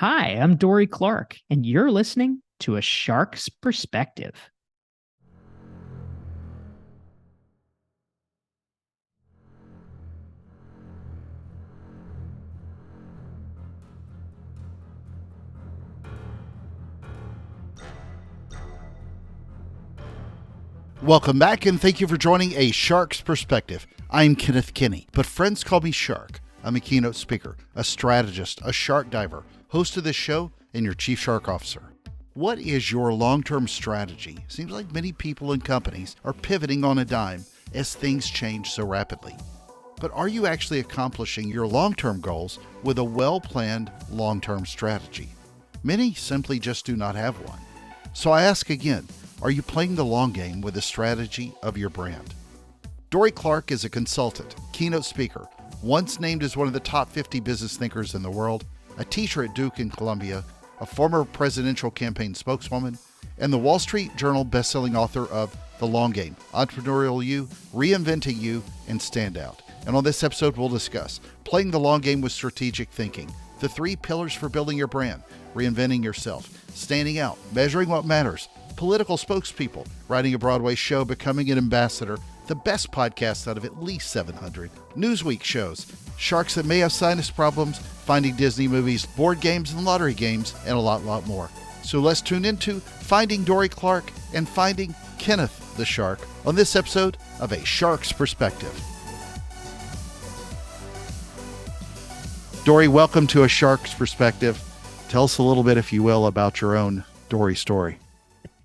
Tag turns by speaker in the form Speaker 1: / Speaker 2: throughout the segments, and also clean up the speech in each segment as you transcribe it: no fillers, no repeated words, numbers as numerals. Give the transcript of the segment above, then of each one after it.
Speaker 1: Hi, I'm Dorie Clark, and you're listening to A Shark's Perspective.
Speaker 2: Welcome back, and thank you for joining A Shark's Perspective. I'm Kenneth Kinney, but friends call me Shark. I'm a keynote speaker, a strategist, a shark diver, host of this show, and your chief shark officer. What is your long-term strategy? Seems like many people and companies are pivoting on a dime as things change so rapidly. But are you actually accomplishing your long-term goals with a well-planned long-term strategy? Many simply just do not have one. So I ask again, are you playing the long game with the strategy of your brand? Dorie Clark is a consultant, keynote speaker, once named as one of the top 50 business thinkers in the world, a teacher at Duke and Columbia, a former presidential campaign spokeswoman, and the Wall Street Journal bestselling author of The Long Game, Entrepreneurial You, Reinventing You, and Stand Out. And on this episode, we'll discuss playing the long game with strategic thinking, the 3 pillars for building your brand, reinventing yourself, standing out, measuring what matters, political spokespeople, writing a Broadway show, becoming an ambassador, the best podcast out of at least 700, Newsweek shows, sharks that may have sinus problems, finding Disney movies, board games and lottery games, and a lot more. So let's tune into Finding Dorie Clark and Finding Kenneth the Shark on this episode of A Shark's Perspective. Dorie, welcome to A Shark's Perspective. Tell us a little bit, if you will, about your own Dorie story.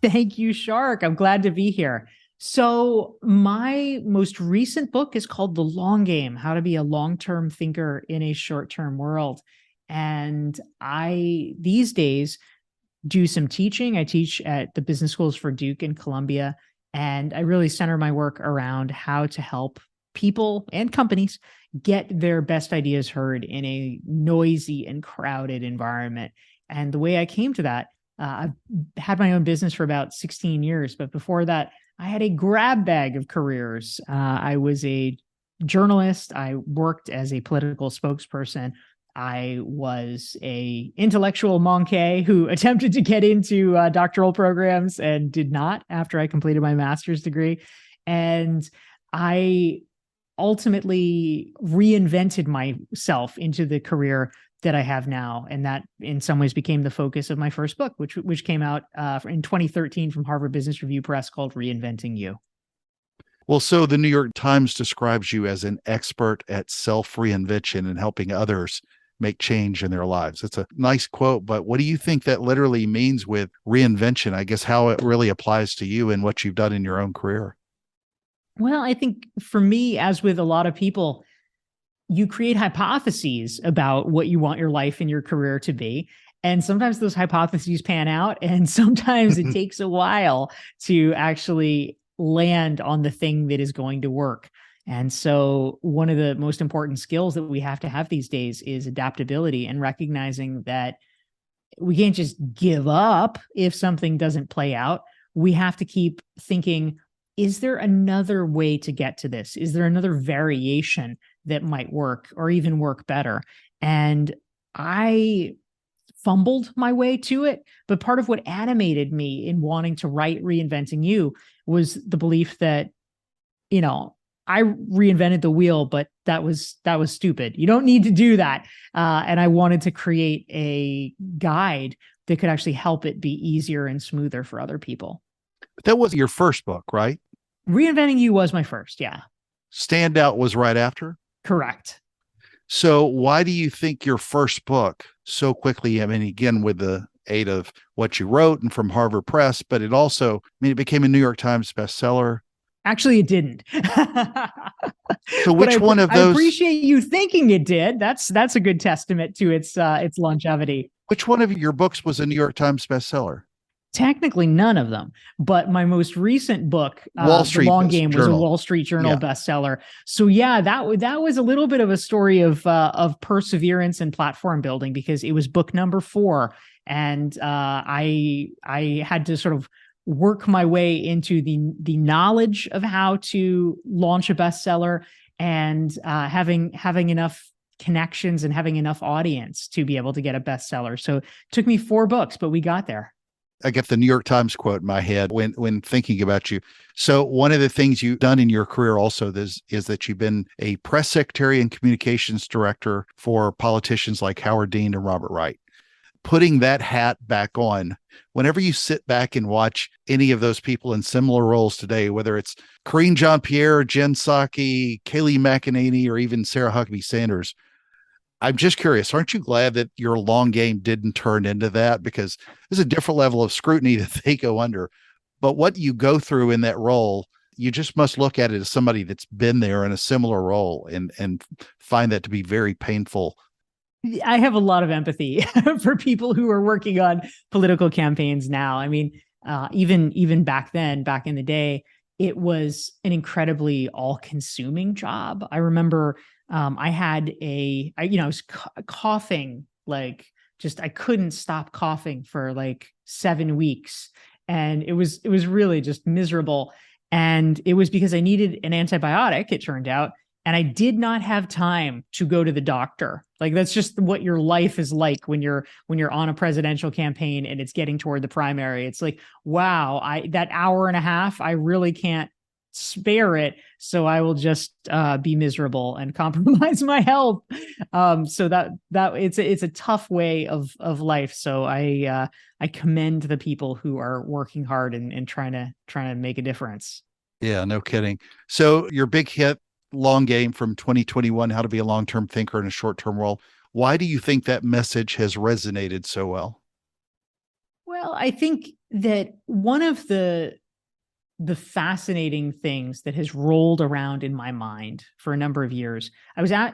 Speaker 1: Thank you, Shark. I'm glad to be here. So my most recent book is called The Long Game, How to Be a Long-Term Thinker in a Short-Term World. And I, these days, do some teaching. I teach at the business schools for Duke and Columbia, and I really center my work around how to help people and companies get their best ideas heard in a noisy and crowded environment. And the way I came to that, I've had my own business for about 16 years, but before that, I had a grab bag of careers. I was a journalist. I worked as a political spokesperson. I was a intellectual monkey who attempted to get into doctoral programs and did not after I completed my master's degree. And I ultimately reinvented myself into the career that I have now. And that in some ways became the focus of my first book, which came out in 2013 from Harvard Business Review Press, called Reinventing You.
Speaker 2: Well, so the New York Times describes you as an expert at self-reinvention and helping others make change in their lives. It's a nice quote, but what do you think that literally means with reinvention? I guess how it really applies to you and what you've done in your own career.
Speaker 1: Well, I think for me, as with a lot of people, you create hypotheses about what you want your life and your career to be. And sometimes those hypotheses pan out, and sometimes it takes a while to actually land on the thing that is going to work. And so one of the most important skills that we have to have these days is adaptability, and recognizing that we can't just give up if something doesn't play out. We have to keep thinking, is there another way to get to this? Is there another variation that might work or even work better? And I fumbled my way to it. But part of what animated me in wanting to write Reinventing You was the belief that, I reinvented the wheel, but that was stupid. You don't need to do that. And I wanted to create a guide that could actually help it be easier and smoother for other people.
Speaker 2: But that was your first book, right?
Speaker 1: Reinventing You was my first, yeah.
Speaker 2: Stand Out was right after?
Speaker 1: Correct.
Speaker 2: So why do you think your first book so quickly, I mean, again, with the aid of what you wrote and from Harvard Press, but it also, it became a New York Times bestseller.
Speaker 1: Actually, it didn't.
Speaker 2: So which one of those?
Speaker 1: I appreciate you thinking it did. That's a good testament to its longevity.
Speaker 2: Which one of your books was a New York Times bestseller?
Speaker 1: Technically, none of them. But my most recent book,
Speaker 2: Wall Street
Speaker 1: The Long Game, was a
Speaker 2: Journal.
Speaker 1: Wall Street Journal bestseller. So yeah, that was a little bit of a story of perseverance and platform building, because it was book number 4, and I had to sort of work my way into the knowledge of how to launch a bestseller, and having enough connections and having enough audience to be able to get a bestseller. So it took me 4 books, but we got there.
Speaker 2: I get the New York Times quote in my head when thinking about you. So one of the things you've done in your career also is that you've been a press secretary and communications director for politicians like Howard Dean and Robert Wright. Putting that hat back on, whenever you sit back and watch any of those people in similar roles today, whether it's Karine Jean-Pierre, Jen Psaki, Kayleigh McEnany, or even Sarah Huckabee Sanders, I'm just curious, aren't you glad that your long game didn't turn into that? Because there's a different level of scrutiny that they go under. But what you go through in that role, you just must look at it as somebody that's been there in a similar role and find that to be very painful.
Speaker 1: I have a lot of empathy for people who are working on political campaigns now. I mean, even back then, back in the day, it was an incredibly all-consuming job. I remember I had I was coughing, like I couldn't stop coughing for like 7 weeks. And it was really just miserable. And it was because I needed an antibiotic, it turned out. And I did not have time to go to the doctor. Like, that's just what your life is like when you're on a presidential campaign and it's getting toward the primary. It's like, wow, that hour and a half, I really can't spare it. So I will just be miserable and compromise my health. So that it's a tough way of life. So I commend the people who are working hard and trying to make a difference.
Speaker 2: Yeah, no kidding. So your big hit, Long Game from 2021, How to Be a Long-Term Thinker in a Short-Term World. Why do you think that message has resonated so well?
Speaker 1: Well, I think that one of the fascinating things that has rolled around in my mind for a number of years, I was at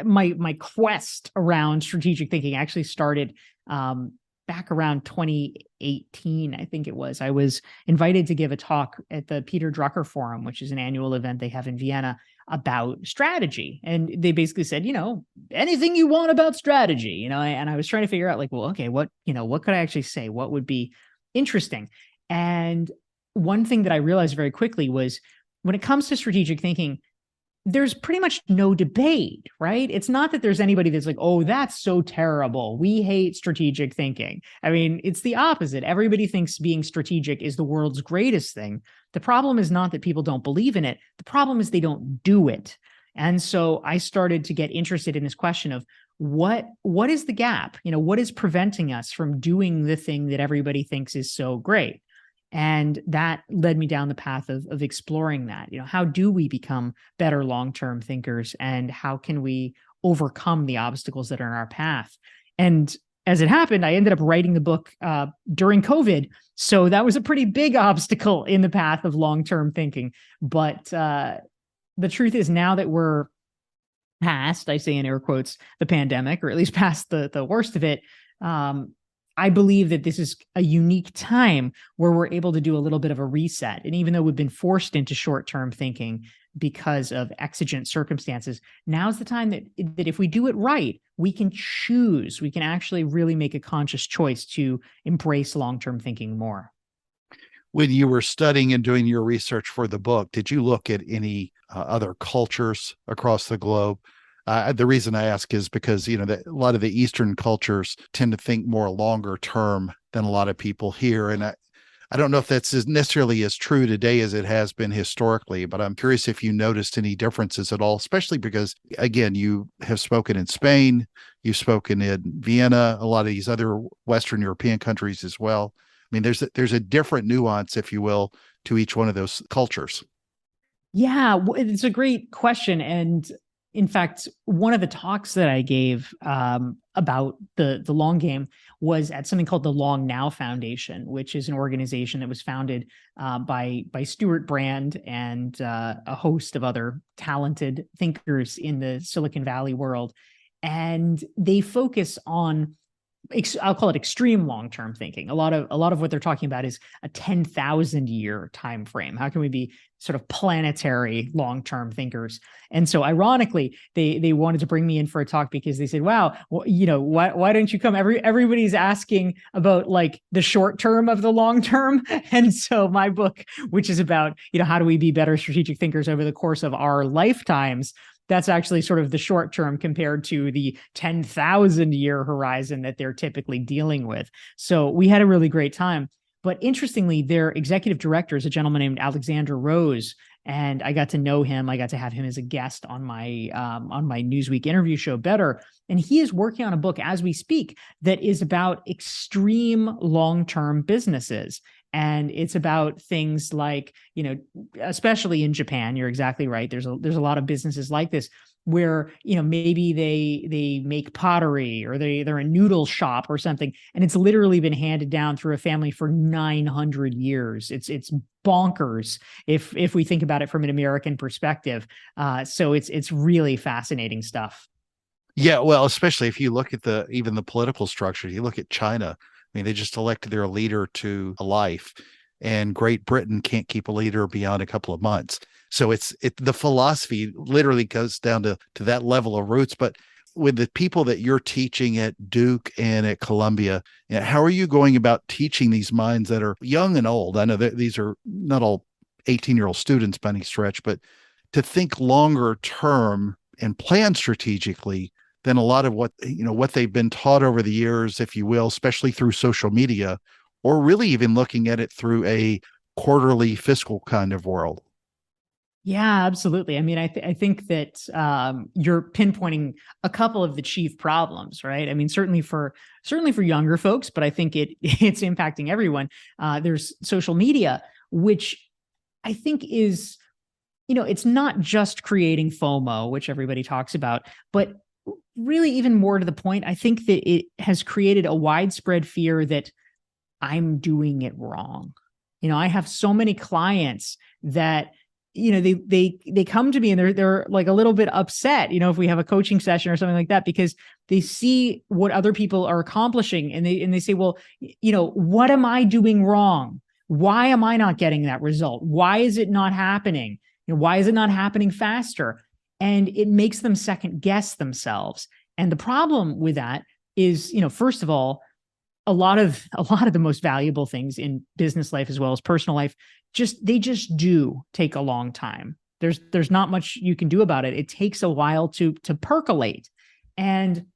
Speaker 1: my quest around strategic thinking actually started back around 2018, I think it was. I was invited to give a talk at the Peter Drucker Forum, which is an annual event they have in Vienna, about strategy. And they basically said, anything you want about strategy, and I was trying to figure out like, well, okay, what could I actually say? What would be interesting? And one thing that I realized very quickly was when it comes to strategic thinking, there's pretty much no debate, right? It's not that there's anybody that's like, oh, that's so terrible, we hate strategic thinking. I mean, it's the opposite. Everybody thinks being strategic is the world's greatest thing. The problem is not that people don't believe in it. The problem is they don't do it. And so I started to get interested in this question of what is the gap? What is preventing us from doing the thing that everybody thinks is so great? And that led me down the path of exploring that. How do we become better long-term thinkers, and how can we overcome the obstacles that are in our path? And as it happened, I ended up writing the book during COVID. So that was a pretty big obstacle in the path of long-term thinking. But the truth is, now that we're past, I say in air quotes, the pandemic, or at least past the worst of it, I believe that this is a unique time where we're able to do a little bit of a reset. And even though we've been forced into short-term thinking because of exigent circumstances, now's the time that if we do it right, we can choose. We can actually really make a conscious choice to embrace long-term thinking more.
Speaker 2: When you were studying and doing your research for the book, did you look at any other cultures across the globe? The reason I ask is because, a lot of the Eastern cultures tend to think more longer term than a lot of people here. And I don't know if that's necessarily as true today as it has been historically, but I'm curious if you noticed any differences at all, especially because, again, you have spoken in Spain, you've spoken in Vienna, a lot of these other Western European countries as well. I mean, there's a different nuance, if you will, to each one of those cultures.
Speaker 1: Yeah, it's a great question. And in fact, one of the talks that I gave about the long game was at something called the Long Now Foundation, which is an organization that was founded by Stuart Brand and a host of other talented thinkers in the Silicon Valley world. And they focus on, I'll call it extreme long-term thinking. A lot of what they're talking about is a 10,000 year time frame. How can we be sort of planetary long-term thinkers? And so ironically, they wanted to bring me in for a talk because they said, wow, well, why don't you come? Everybody's asking about like the short term of the long term. And so my book, which is about, how do we be better strategic thinkers over the course of our lifetimes, that's actually sort of the short term compared to the 10,000 year horizon that they're typically dealing with. So we had a really great time. But interestingly, their executive director is a gentleman named Alexander Rose, and I got to know him. I got to have him as a guest on my Newsweek interview show, Better. And he is working on a book as we speak that is about extreme long-term businesses. And it's about things like, especially in Japan, you're exactly right. There's a lot of businesses like this where, maybe they make pottery, or they're a noodle shop or something, and it's literally been handed down through a family for 900 years. It's bonkers if we think about it from an American perspective. So it's really fascinating stuff.
Speaker 2: Yeah, well, especially if you look at even the political structure, you look at China. I mean, they just elected their leader to a life, and Great Britain can't keep a leader beyond a couple of months. So the philosophy literally goes down to that level of roots. But with the people that you're teaching at Duke and at Columbia, how are you going about teaching these minds that are young and old? I know that these are not all 18-year-old students by any stretch, but to think longer term and plan strategically than a lot of what they've been taught over the years, if you will, especially through social media, or really even looking at it through a quarterly fiscal kind of world.
Speaker 1: Yeah, absolutely. I mean, I think that you're pinpointing a couple of the chief problems, right? I mean, certainly for younger folks, but I think it's impacting everyone. There's social media, which I think is, it's not just creating FOMO, which everybody talks about, but really even more to the point, I think that it has created a widespread fear that I'm doing it wrong. I have so many clients that they come to me and they're like a little bit upset, if we have a coaching session or something like that, because they see what other people are accomplishing, and they say, well, what am I doing wrong? Why am I not getting that result? Why is it not happening? Why is it not happening faster? And it makes them second guess themselves. And the problem with that is, first of all, a lot of the most valuable things in business life as well as personal life they just do take a long time. There's not much you can do about it. It takes a while to percolate. And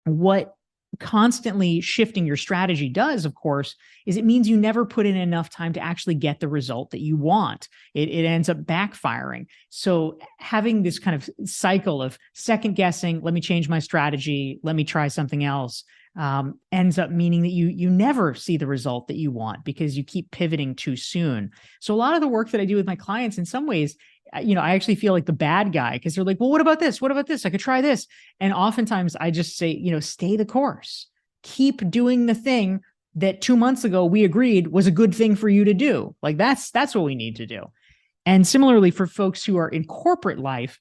Speaker 1: what constantly shifting your strategy does, of course, is it means you never put in enough time to actually get the result that you want. It ends up backfiring. So having this kind of cycle of second guessing, let me change my strategy, let me try something else, ends up meaning that you never see the result that you want because you keep pivoting too soon. So a lot of the work that I do with my clients, in some ways, I actually feel like the bad guy, because they're like, well, what about this? What about this? I could try this. And oftentimes I just say, stay the course, keep doing the thing that 2 months ago we agreed was a good thing for you to do. Like that's what we need to do. And similarly, for folks who are in corporate life,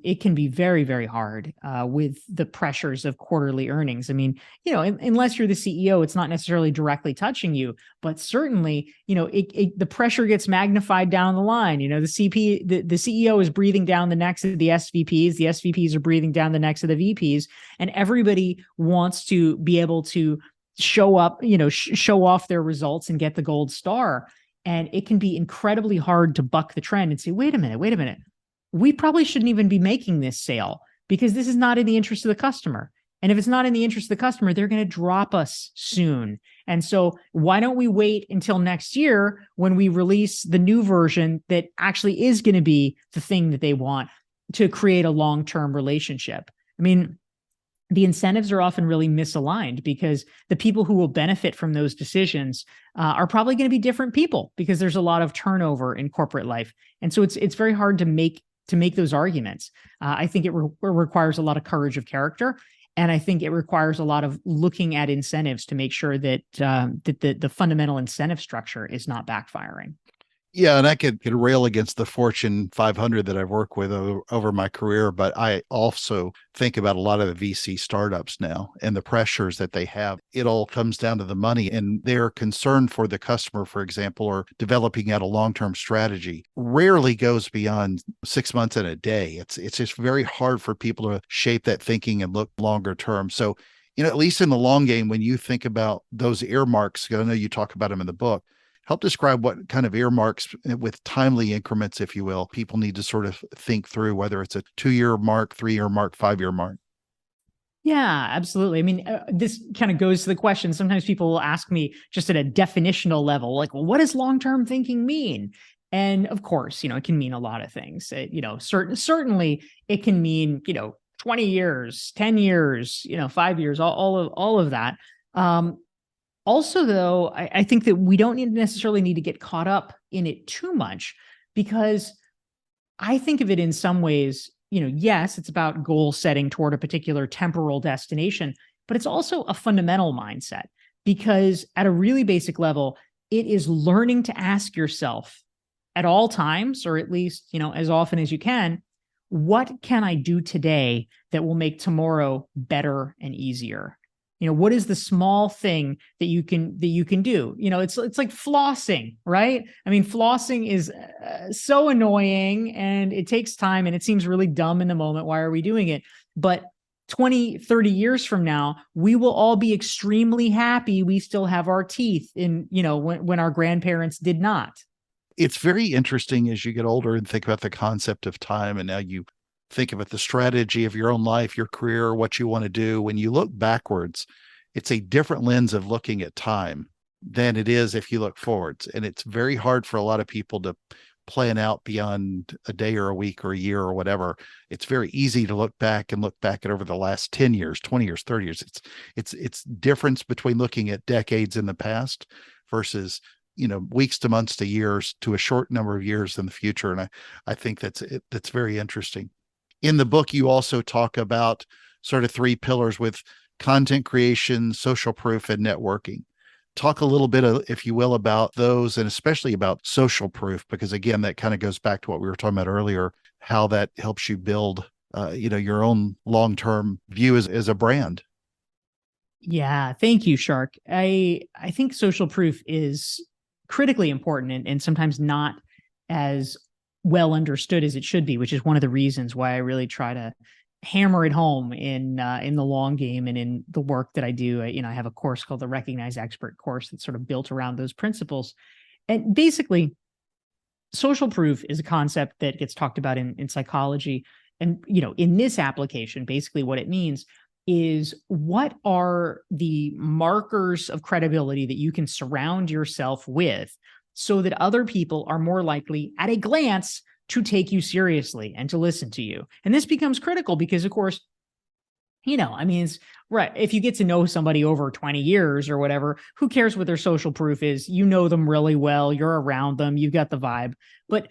Speaker 1: it can be very, very hard with the pressures of quarterly earnings. I mean, unless you're the CEO, it's not necessarily directly touching you, but certainly, the pressure gets magnified down the line. The CEO is breathing down the necks of the SVPs are breathing down the necks of the VPs, and everybody wants to be able to show up, show off their results and get the gold star. And it can be incredibly hard to buck the trend and say, wait a minute. We probably shouldn't even be making this sale because this is not in the interest of the customer. And if it's not in the interest of the customer, they're going to drop us soon. And so why don't we wait until next year when we release the new version that actually is going to be the thing that they want to create a long-term relationship? I mean, the incentives are often really misaligned because the people who will benefit from those decisions are probably going to be different people because there's a lot of turnover in corporate life. And so it's very hard to make those arguments. I think it requires a lot of courage of character. And I think it requires a lot of looking at incentives to make sure that the fundamental incentive structure is not backfiring.
Speaker 2: Yeah, and I could rail against the Fortune 500 that I've worked with over my career, but I also think about a lot of the VC startups now and the pressures that they have. It all comes down to the money, and their concern for the customer, for example, or developing out a long-term strategy rarely goes beyond 6 months and a day. It's just very hard for people to shape that thinking and look longer term. So, at least in the long game, when you think about those earmarks, because I know you talk about them in the book, Help describe what kind of earmarks with timely increments, if you will, people need to sort of think through, whether it's a 2-year mark, 3-year mark, 5-year mark.
Speaker 1: Yeah, absolutely. I mean, this kind of goes to the question. Sometimes people will ask me just at a definitional level, like, well, what does long-term thinking mean? And of course, it can mean a lot of things. Certainly it can mean, 20 years, 10 years, 5 years, all of that. Also, though, I think that we don't necessarily need to get caught up in it too much, because I think of it in some ways, yes, it's about goal setting toward a particular temporal destination, but it's also a fundamental mindset, because at a really basic level, it is learning to ask yourself at all times, or at least, as often as you can, what can I do today that will make tomorrow better and easier? What is the small thing that you can do? It's like flossing, right? I mean, flossing is so annoying, and it takes time, and it seems really dumb in the moment. Why are we doing it? But 20, 30 years from now, we will all be extremely happy we still have our teeth in, when our grandparents did not.
Speaker 2: It's very interesting as you get older and think about the concept of time, and now you think about the strategy of your own life, your career, what you want to do. When you look backwards, it's a different lens of looking at time than it is if you look forwards. And it's very hard for a lot of people to plan out beyond a day or a week or a year or whatever. It's very easy to look back at over the last 10 years, 20 years, 30 years. It's difference between looking at decades in the past versus weeks to months to years to a short number of years in the future. And I think that's very interesting. In the book, you also talk about sort of 3 pillars with content creation, social proof, and networking. Talk a little bit, if you will, about those, and especially about social proof, because again, that kind of goes back to what we were talking about earlier, how that helps you build, your own long-term view as a brand.
Speaker 1: Yeah, thank you, Shark. I think social proof is critically important, and sometimes not as well understood as it should be, which is one of the reasons why I really try to hammer it home in the long game and in the work that I do. I have a course called the Recognize Expert course that's sort of built around those principles. And basically, social proof is a concept that gets talked about in psychology. And, in this application, basically what it means is, what are the markers of credibility that you can surround yourself with so that other people are more likely at a glance to take you seriously and to listen to you? And this becomes critical because, of course, it's right. If you get to know somebody over 20 years or whatever, who cares what their social proof is? You know them really well. You're around them. You've got the vibe. But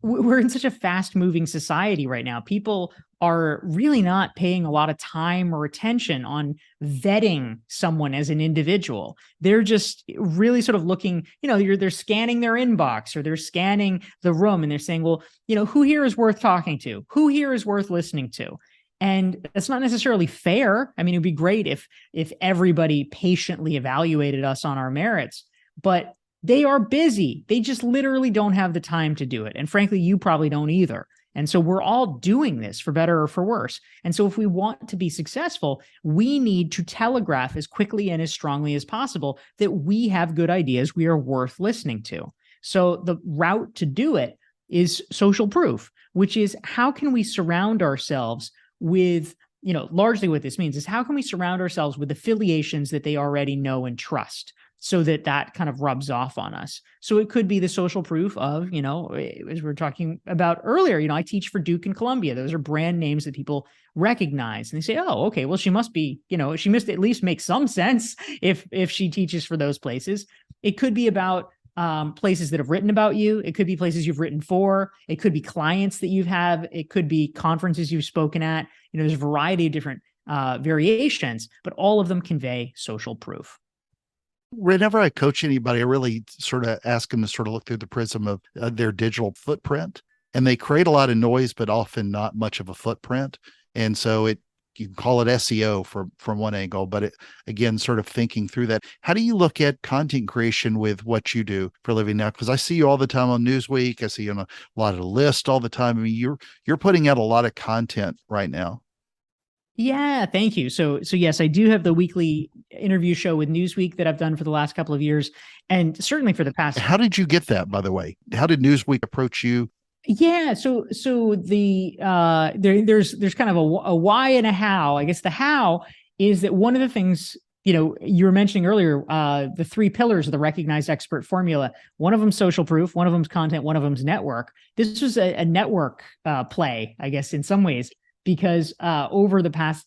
Speaker 1: we're in such a fast moving society right now. People are really not paying a lot of time or attention on vetting someone as an individual. They're just really sort of looking, they're scanning their inbox, or they're scanning the room, and they're saying, well, who here is worth talking to? Who here is worth listening to? And that's not necessarily fair. I mean, it'd be great if everybody patiently evaluated us on our merits, but they are busy. They just literally don't have the time to do it. And frankly, you probably don't either. And so we're all doing this for better or for worse. And so if we want to be successful, we need to telegraph as quickly and as strongly as possible that we have good ideas we are worth listening to. So the route to do it is social proof, which is, how can we surround ourselves with, largely what this means is, how can we surround ourselves with affiliations that they already know and trust, so that kind of rubs off on us. So it could be the social proof of, as we were talking about earlier, I teach for Duke and Columbia. Those are brand names that people recognize. And they say, oh, okay, well, she must be, she must at least make some sense if she teaches for those places. It could be about places that have written about you. It could be places you've written for. It could be clients that you have. It could be conferences you've spoken at. There's a variety of different variations, but all of them convey social proof.
Speaker 2: Whenever I coach anybody, I really sort of ask them to sort of look through the prism of their digital footprint, and they create a lot of noise, but often not much of a footprint. And so you can call it SEO from one angle, but again, sort of thinking through that. How do you look at content creation with what you do for a living now? Because I see you all the time on Newsweek. I see you on a lot of lists all the time. I mean, you're putting out a lot of content right now.
Speaker 1: Yeah, thank you. So yes, I do have the weekly interview show with Newsweek that I've done for the last couple of years, and certainly for the past.
Speaker 2: How did you get that, by the way? How did Newsweek approach you?
Speaker 1: Yeah, so the there's kind of a why and a how. I guess the how is that one of the things, you were mentioning earlier, the three pillars of the recognized expert formula. One of them social proof, one of them's content, one of them's network. This was a network play, I guess, in some ways, because over the past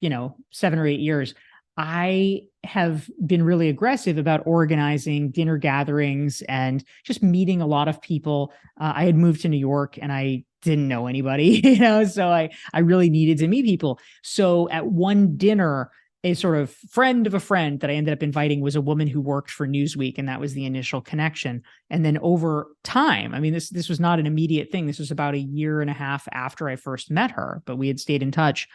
Speaker 1: 7 or 8 years, I have been really aggressive about organizing dinner gatherings and just meeting a lot of people. I had moved to New York and I didn't know anybody, so I really needed to meet people. So at one dinner, a sort of friend of a friend that I ended up inviting was a woman who worked for Newsweek, and that was the initial connection. And then over time, I mean, this was not an immediate thing. This was about a year and a half after I first met her, but we had stayed in touch.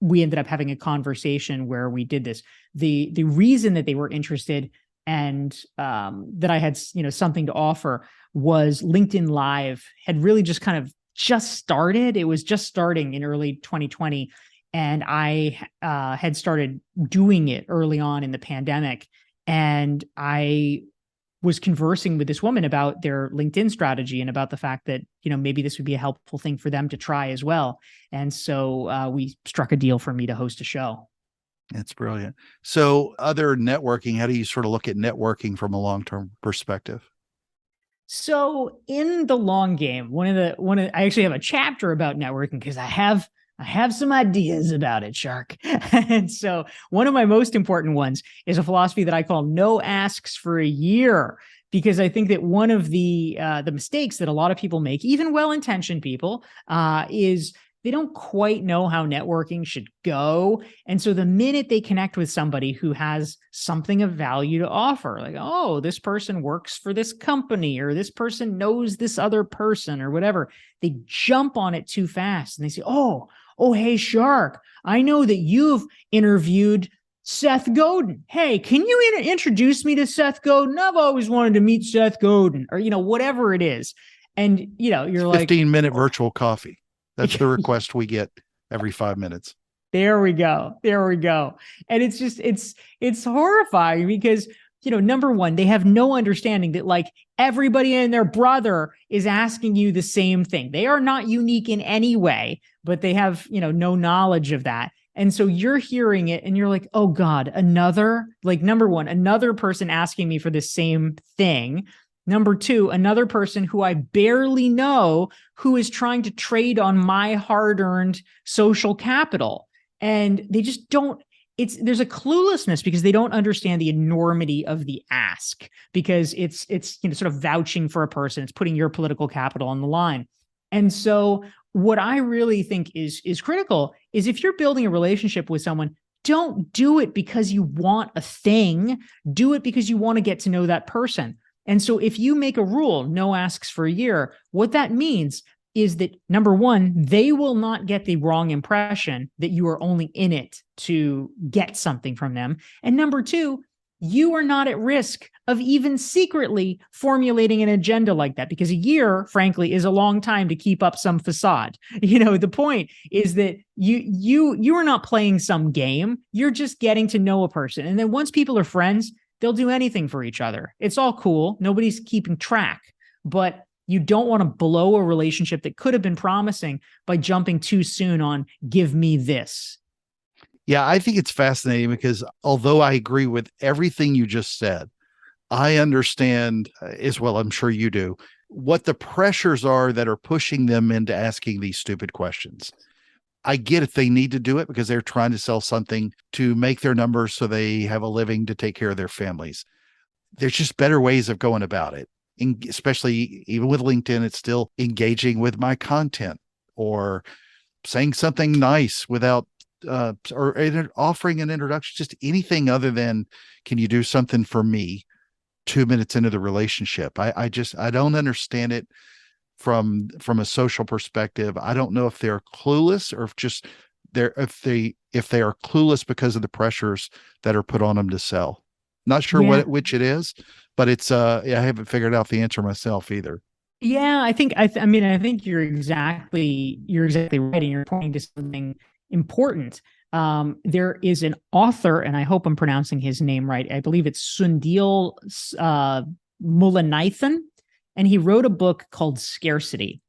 Speaker 1: We ended up having a conversation where we did this. The reason that they were interested and that I had something to offer was LinkedIn Live had really just kind of just started. It was just starting in early 2020, and I had started doing it early on in the pandemic. And I was conversing with this woman about their LinkedIn strategy and about the fact that, maybe this would be a helpful thing for them to try as well. And so we struck a deal for me to host a show.
Speaker 2: That's brilliant. So other networking, how do you sort of look at networking from a long-term perspective?
Speaker 1: So in the long game, I actually have a chapter about networking because I have some ideas about it, Shark. And so one of my most important ones is a philosophy that I call no asks for a year, because I think that one of the mistakes that a lot of people make, even well-intentioned people, is they don't quite know how networking should go. And so the minute they connect with somebody who has something of value to offer, like, oh, this person works for this company, or this person knows this other person, or whatever, they jump on it too fast. And they say, oh, hey, Shark, I know that you've interviewed Seth Godin. Hey, can you introduce me to Seth Godin? I've always wanted to meet Seth Godin, or, whatever it is. And, you're like
Speaker 2: 15-minute virtual coffee. That's the request we get every 5 minutes.
Speaker 1: There we go. And it's just, it's horrifying because, number one, they have no understanding that like everybody and their brother is asking you the same thing. They are not unique in any way, but they have, no knowledge of that. And so you're hearing it and you're like, oh God, number one, another person asking me for the same thing. Number two, another person who I barely know who is trying to trade on my hard-earned social capital. And they just don't, there's a cluelessness because they don't understand the enormity of the ask, because it's sort of vouching for a person. It's putting your political capital on the line. And so what I really think is critical is if you're building a relationship with someone, don't do it because you want a thing. Do it because you want to get to know that person. And so if you make a rule, no asks for a year, what that means is that, number one, they will not get the wrong impression that you are only in it to get something from them. And number two, you are not at risk of even secretly formulating an agenda like that, because a year, frankly, is a long time to keep up some facade. The point is that you are not playing some game. You're just getting to know a person. And then once people are friends, they'll do anything for each other. It's all cool. Nobody's keeping track, but you don't want to blow a relationship that could have been promising by jumping too soon on give me this.
Speaker 2: Yeah, I think it's fascinating because although I agree with everything you just said, I understand as well, I'm sure you do, what the pressures are that are pushing them into asking these stupid questions. I get it. They need to do it because they're trying to sell something to make their numbers so they have a living to take care of their families. There's just better ways of going about it. Especially even with LinkedIn, it's still engaging with my content or saying something nice without or offering an introduction, just anything other than, can you do something for me 2 minutes into the relationship? I don't understand it from a social perspective. I don't know if they're clueless or if they are clueless because of the pressures that are put on them to sell. Not sure which it is, but it's I haven't figured out the answer myself either.
Speaker 1: Yeah, I think I think you're exactly right, and you're pointing to something important. There is an author, and I hope I'm pronouncing his name right. I believe it's Sundil Mullainathan, and he wrote a book called Scarcity.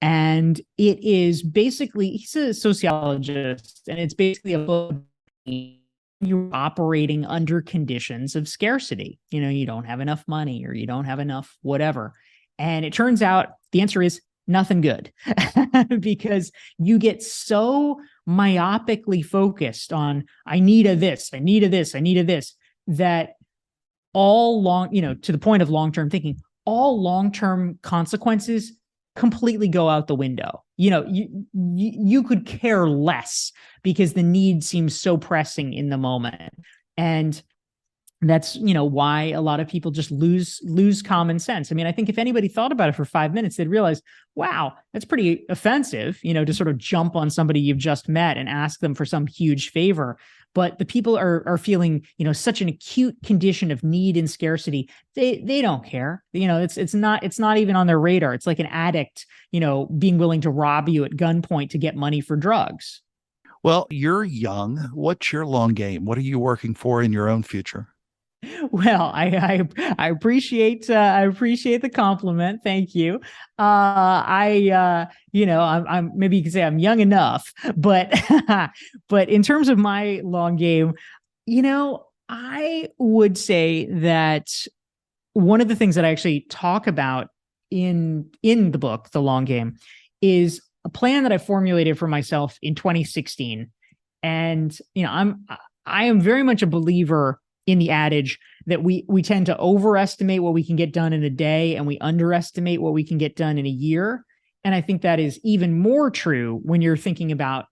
Speaker 1: And it is basically, he's a sociologist, and it's basically a book you're operating under conditions of scarcity. You don't have enough money, or you don't have enough whatever. And it turns out the answer is nothing good because you get so myopically focused on, I need a this, I need a this, I need a this, that all to the point of long-term thinking, all long-term consequences completely go out the window. You could care less because the need seems so pressing in the moment. And that's, why a lot of people just lose common sense. I mean, I think if anybody thought about it for 5 minutes, they'd realize, wow, that's pretty offensive, to sort of jump on somebody you've just met and ask them for some huge favor. But the people are feeling, such an acute condition of need and scarcity. They don't care. It's not even on their radar. It's like an addict, being willing to rob you at gunpoint to get money for drugs.
Speaker 2: Well, you're young. What's your long game? What are you working for in your own future?
Speaker 1: Well, I appreciate the compliment. Thank you. I'm maybe you could say I'm young enough, but but in terms of my long game, I would say that one of the things that I actually talk about in the book, The Long Game, is a plan that I formulated for myself in 2016. And I am very much a believer in the adage that we tend to overestimate what we can get done in a day, and we underestimate what we can get done in a year. And I think that is even more true when you're thinking about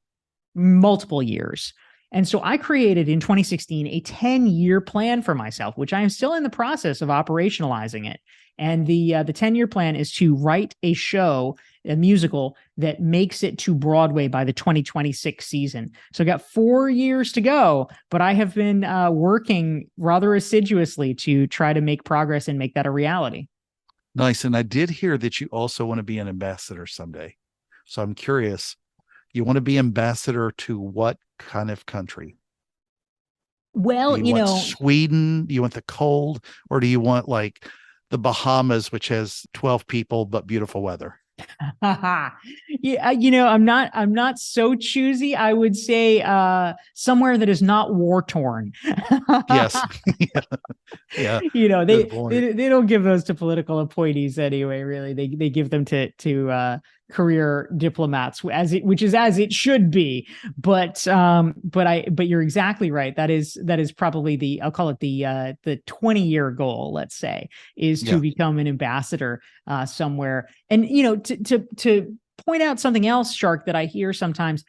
Speaker 1: multiple years. And so I created in 2016 a 10-year plan for myself, which I am still in the process of operationalizing it. And the 10-year plan is to write a show, a musical, that makes it to Broadway by the 2026 season. So I got 4 years to go, but I have been working rather assiduously to try to make progress and make that a reality.
Speaker 2: Nice. And I did hear that you also want to be an ambassador someday. So I'm curious, you want to be ambassador to what kind of country?
Speaker 1: Well,
Speaker 2: do you want Sweden? Do you want the cold? Or do you want like the Bahamas, which has 12 people, but beautiful weather?
Speaker 1: Yeah, I'm not so choosy. I would say somewhere that is not war torn.
Speaker 2: Yes. Yeah.
Speaker 1: They don't give those to political appointees anyway. Really, they give them to career diplomats, which is as it should be. But you're exactly right. That is probably I'll call it the 20-year goal. Let's say is to become an ambassador somewhere. And to point out something else, Shark, that I hear sometimes.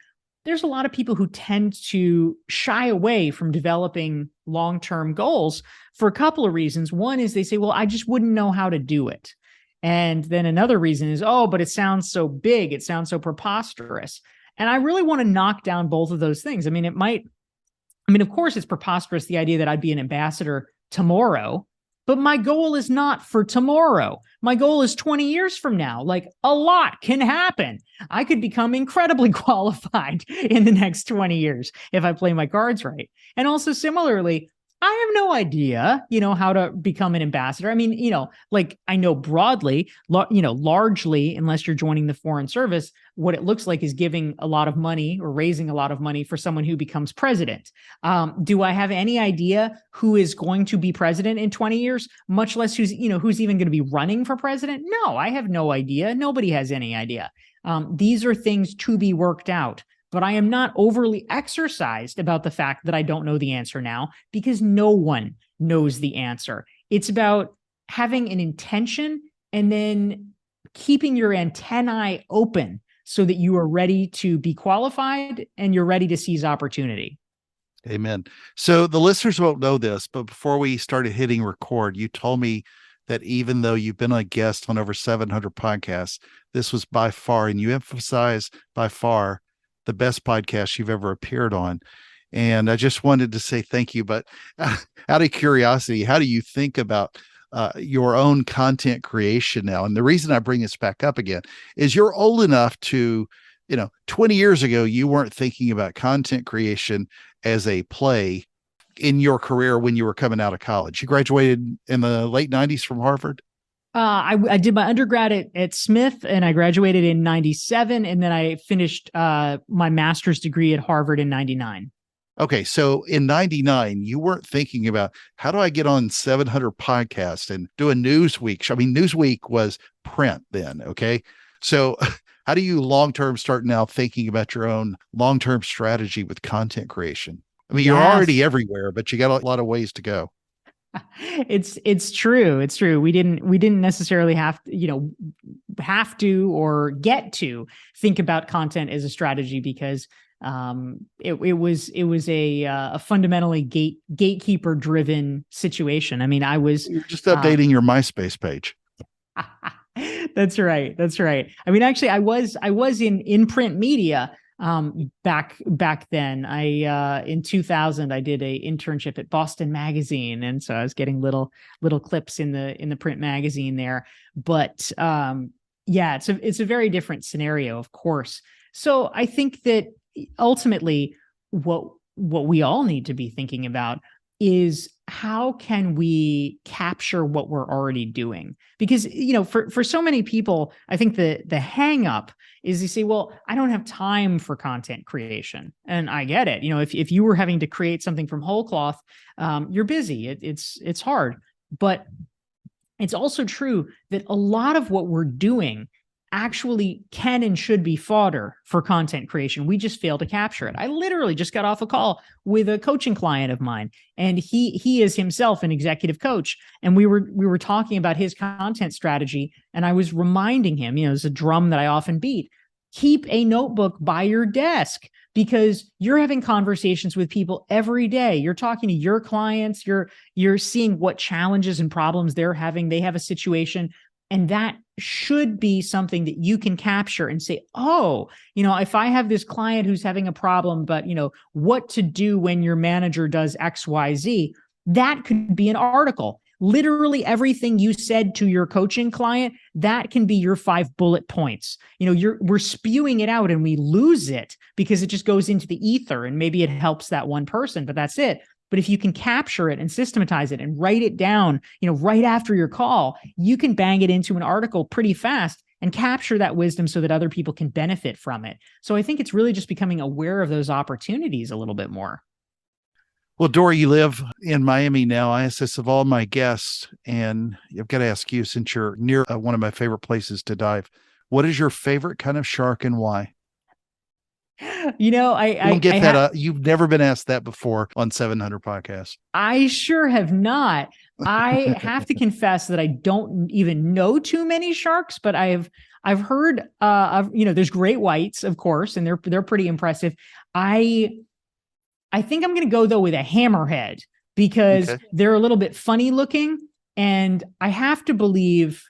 Speaker 1: There's a lot of people who tend to shy away from developing long-term goals for a couple of reasons. One is they say, well, I just wouldn't know how to do it. And then another reason is, oh, but it sounds so big. It sounds so preposterous. And I really want to knock down both of those things. I mean, of course, it's preposterous, the idea that I'd be an ambassador tomorrow, but my goal is not for tomorrow. My goal is 20 years from now. Like, a lot can happen. I could become incredibly qualified in the next 20 years if I play my cards right. And also similarly, I have no idea, how to become an ambassador. I mean, like I know broadly, largely, unless you're joining the Foreign Service, what it looks like is giving a lot of money or raising a lot of money for someone who becomes president. Do I have any idea who is going to be president in 20 years, much less who's even going to be running for president? No, I have no idea. Nobody has any idea. These are things to be worked out. But I am not overly exercised about the fact that I don't know the answer now, because no one knows the answer. It's about having an intention and then keeping your antennae open so that you are ready to be qualified and you're ready to seize opportunity.
Speaker 2: Amen. So the listeners won't know this, but before we started hitting record, you told me that even though you've been a guest on over 700 podcasts, this was by far, and you emphasize by far, the best podcast you've ever appeared on. And I just wanted to say thank you. But out of curiosity, how do you think about your own content creation now? And the reason I bring this back up again is you're old enough to 20 years ago, you weren't thinking about content creation as a play in your career when you were coming out of college. You graduated in the late 90s from Harvard.
Speaker 1: I did my undergrad at Smith, and I graduated in 97. And then I finished my master's degree at Harvard in 99.
Speaker 2: Okay. So in 99, you weren't thinking about how do I get on 700 podcasts and do a Newsweek? I mean, Newsweek was print then. Okay. So how do you long-term start now thinking about your own long-term strategy with content creation? I mean, you're already everywhere, but you got a lot of ways to go.
Speaker 1: It's true. It's true. We didn't necessarily have to or get to think about content as a strategy because it was a fundamentally gatekeeper driven situation. I mean,
Speaker 2: You're just updating your MySpace page.
Speaker 1: That's right. That's right. I mean, actually, I was in print media back then. In 2000 I did a internship at Boston Magazine, and so I was getting little clips in the print magazine there. But yeah, it's a very different scenario, of course. So I think that ultimately what we all need to be thinking about is how can we capture what we're already doing? Because, for so many people, I think the hang up is they say, well, I don't have time for content creation. And I get it. If you were having to create something from whole cloth, you're busy. It's hard. But it's also true that a lot of what we're doing actually can and should be fodder for content creation. We just fail to capture it. I literally just got off a call with a coaching client of mine, and he is himself an executive coach. And we were talking about his content strategy, and I was reminding him, it's a drum that I often beat. Keep a notebook by your desk, because you're having conversations with people every day. You're talking to your clients. You're seeing what challenges and problems they're having. They have a situation. And that should be something that you can capture and say, oh, if I have this client who's having a problem, but, what to do when your manager does X, Y, Z, that could be an article. Literally everything you said to your coaching client, that can be your 5 bullet points. We're spewing it out and we lose it because it just goes into the ether, and maybe it helps that one person, but that's it. But if you can capture it and systematize it and write it down, right after your call, you can bang it into an article pretty fast and capture that wisdom so that other people can benefit from it. So I think it's really just becoming aware of those opportunities a little bit more.
Speaker 2: Well, Dorie, you live in Miami now. I ask this of all my guests, and I've got to ask you, since you're near one of my favorite places to dive, what is your favorite kind of shark and why?
Speaker 1: I
Speaker 2: get that. You've never been asked that before on 700 podcasts.
Speaker 1: I sure have not. I have to confess that I don't even know too many sharks, but I've heard there's great whites, of course, and they're pretty impressive. I think I'm going to go though with a hammerhead, because they're a little bit funny looking, and I have to believe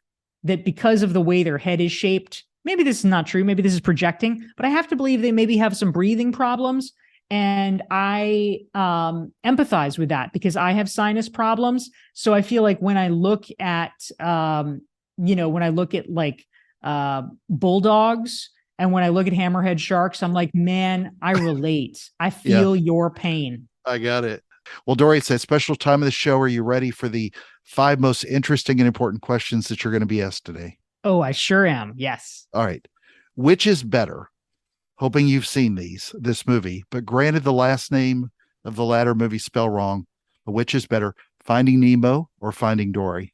Speaker 1: that because of the way their head is shaped. Maybe this is not true. Maybe this is projecting, but I have to believe they maybe have some breathing problems. And I empathize with that because I have sinus problems. So I feel like when I look at, bulldogs, and when I look at hammerhead sharks, I'm like, man, I relate. I feel your pain.
Speaker 2: I got it. Well, Dorie, it's a special time of the show. Are you ready for the 5 most interesting and important questions that you're going to be asked today?
Speaker 1: Oh, I sure am. Yes.
Speaker 2: All right. Which is better? Hoping you've seen this movie, but granted the last name of the latter movie spell wrong. But which is better, Finding Nemo or Finding Dory?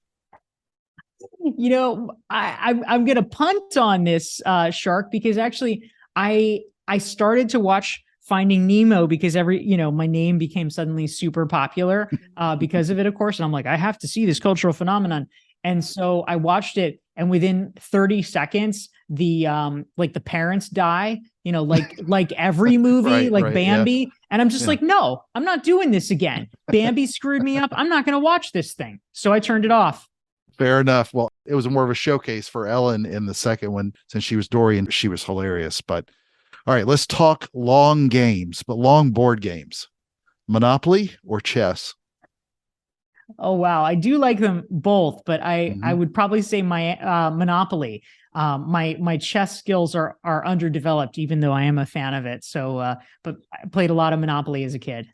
Speaker 1: I'm going to punt on this, Shark, because actually I started to watch Finding Nemo because my name became suddenly super popular because of it, of course. And I'm like, I have to see this cultural phenomenon. And so I watched it, and within 30 seconds, the parents die, like every movie, like Bambi. Yeah. And I'm just like, no, I'm not doing this again. Bambi screwed me up. I'm not going to watch this thing. So I turned it off.
Speaker 2: Fair enough. Well, it was more of a showcase for Ellen in the second one, since she was Dory and she was hilarious. But all right, let's talk long games, but long board games. Monopoly or chess?
Speaker 1: Oh, wow. I do like them both, but I would probably say my Monopoly. My chess skills are underdeveloped, even though I am a fan of it. So, but I played a lot of Monopoly as a kid.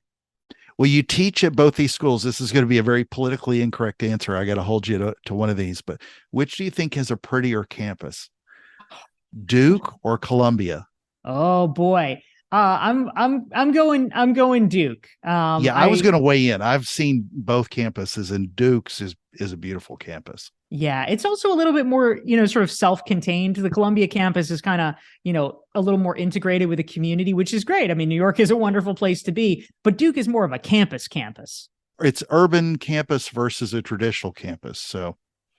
Speaker 2: Well, you teach at both these schools. This is going to be a very politically incorrect answer. I got to hold you to one of these, but which do you think has a prettier campus, Duke or Columbia?
Speaker 1: Oh boy. I'm going Duke.
Speaker 2: Yeah, I was going to weigh in. I've seen both campuses, and Duke's is a beautiful campus.
Speaker 1: Yeah, it's also a little bit more, sort of self-contained. The Columbia campus is kind of, a little more integrated with the community, which is great. I mean, New York is a wonderful place to be, but Duke is more of a campus.
Speaker 2: It's urban campus versus a traditional campus. So,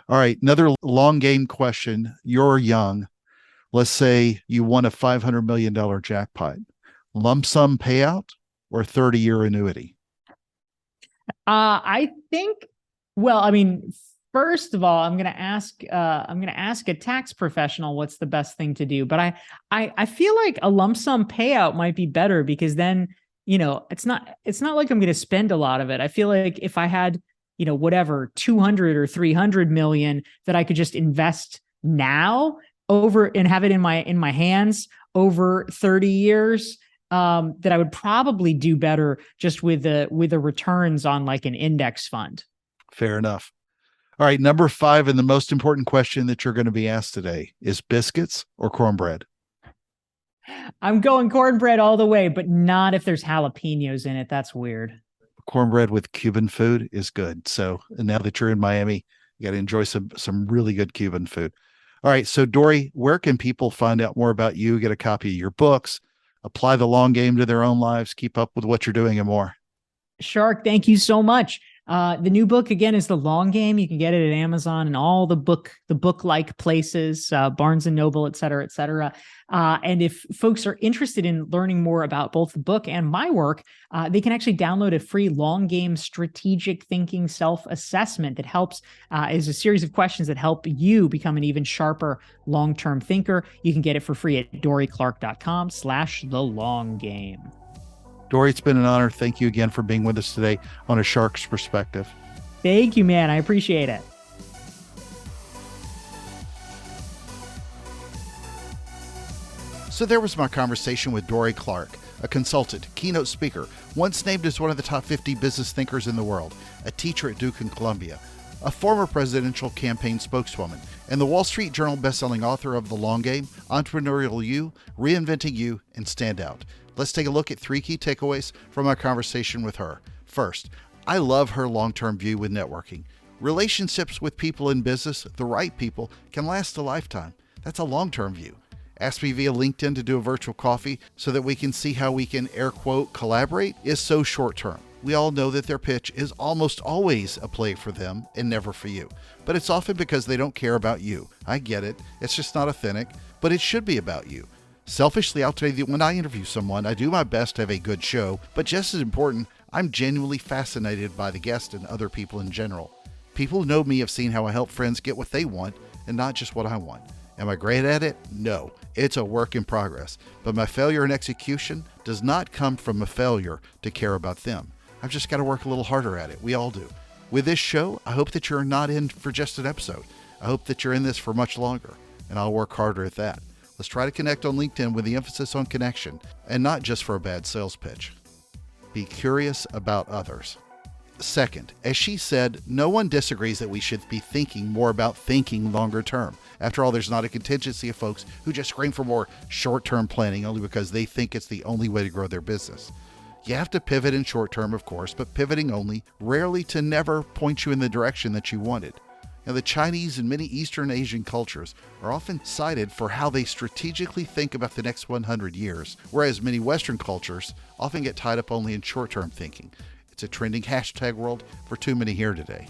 Speaker 2: all right, another long game question. You're young. Let's say you won a $500 million jackpot. Lump sum payout or 30-year annuity?
Speaker 1: I think, well, I mean, first of all, I'm going to ask a tax professional what's the best thing to do. But I feel like a lump sum payout might be better, because then, it's not like I'm going to spend a lot of it. I feel like if I had, whatever, 200 or 300 million that I could just invest now over and have it in my hands over 30 years, that I would probably do better just with the returns on like an index fund.
Speaker 2: Fair enough. All right, number 5, and the most important question that you're going to be asked today is biscuits or cornbread?
Speaker 1: I'm going cornbread all the way, but not if there's jalapenos in it. That's weird.
Speaker 2: Cornbread with Cuban food is good. So now that you're in Miami, you got to enjoy some really good Cuban food. All right, so Dorie, where can people find out more about you, get a copy of your books, apply the long game to their own lives, keep up with what you're doing, and more?
Speaker 1: Shark, thank you so much. The new book, again, is The Long Game. You can get it at Amazon and all the book-like places, Barnes and Noble, et cetera, et cetera. And if folks are interested in learning more about both the book and my work, they can actually download a free Long Game strategic thinking self-assessment that helps, is a series of questions that help you become an even sharper long-term thinker. You can get it for free at dorieclark.com/thelonggame.
Speaker 2: Dorie, it's been an honor. Thank you again for being with us today on A Shark's Perspective.
Speaker 1: Thank you, man. I appreciate it.
Speaker 2: So there was my conversation with Dorie Clark, a consultant, keynote speaker, once named as one of the top 50 business thinkers in the world, a teacher at Duke and Columbia, a former presidential campaign spokeswoman, and the Wall Street Journal bestselling author of The Long Game, Entrepreneurial You, Reinventing You, and Stand Out. Let's take a look at 3 key takeaways from our conversation with her. First, I love her long-term view with networking. Relationships with people in business, the right people, can last a lifetime. That's a long-term view. Ask me via LinkedIn to do a virtual coffee so that we can see how we can, air quote, collaborate is so short-term. We all know that their pitch is almost always a play for them and never for you. But it's often because they don't care about you. I get it. It's just not authentic, but it should be about you. Selfishly, I'll tell you that when I interview someone, I do my best to have a good show, but just as important, I'm genuinely fascinated by the guest and other people in general. People who know me have seen how I help friends get what they want and not just what I want. Am I great at it? No. It's a work in progress. But my failure in execution does not come from a failure to care about them. I've just got to work a little harder at it. We all do. With this show, I hope that you're not in for just an episode. I hope that you're in this for much longer, and I'll work harder at that. Let's try to connect on LinkedIn with the emphasis on connection and not just for a bad sales pitch. Be curious about others. Second, as she said, no one disagrees that we should be thinking more about thinking longer term. After all, there's not a contingency of folks who just scream for more short-term planning only because they think it's the only way to grow their business. You have to pivot in short term, of course, but pivoting only rarely to never points you in the direction that you wanted. Now, the Chinese and many Eastern Asian cultures are often cited for how they strategically think about the next 100 years, whereas many Western cultures often get tied up only in short-term thinking. It's a trending hashtag world for too many here today.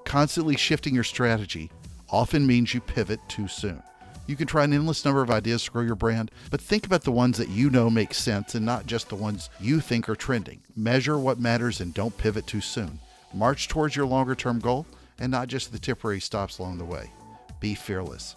Speaker 2: Constantly shifting your strategy often means you pivot too soon. You can try an endless number of ideas to grow your brand, but think about the ones that you know make sense and not just the ones you think are trending. Measure what matters and don't pivot too soon. March towards your longer-term goal and not just the temporary stops along the way. Be fearless.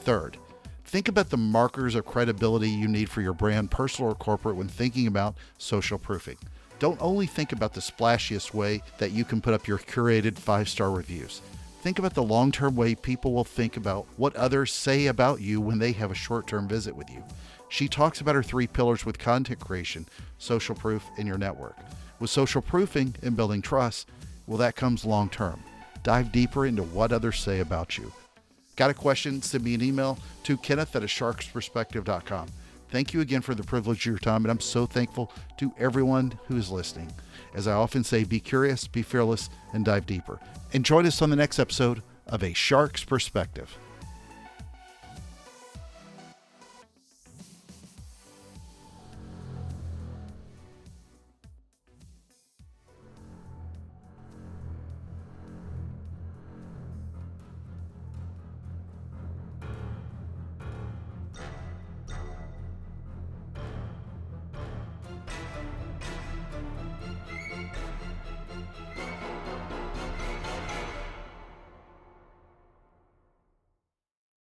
Speaker 2: Third, think about the markers of credibility you need for your brand, personal or corporate, when thinking about social proofing. Don't only think about the splashiest way that you can put up your curated 5-star reviews. Think about the long-term way people will think about what others say about you when they have a short-term visit with you. She talks about her 3 pillars with content creation, social proof, and your network. With social proofing and building trust, well, that comes long-term. Dive deeper into what others say about you. Got a question? Send me an email to kenneth@asharksperspective.com. Thank you again for the privilege of your time, and I'm so thankful to everyone who is listening. As I often say, be curious, be fearless, and dive deeper. And join us on the next episode of A Shark's Perspective.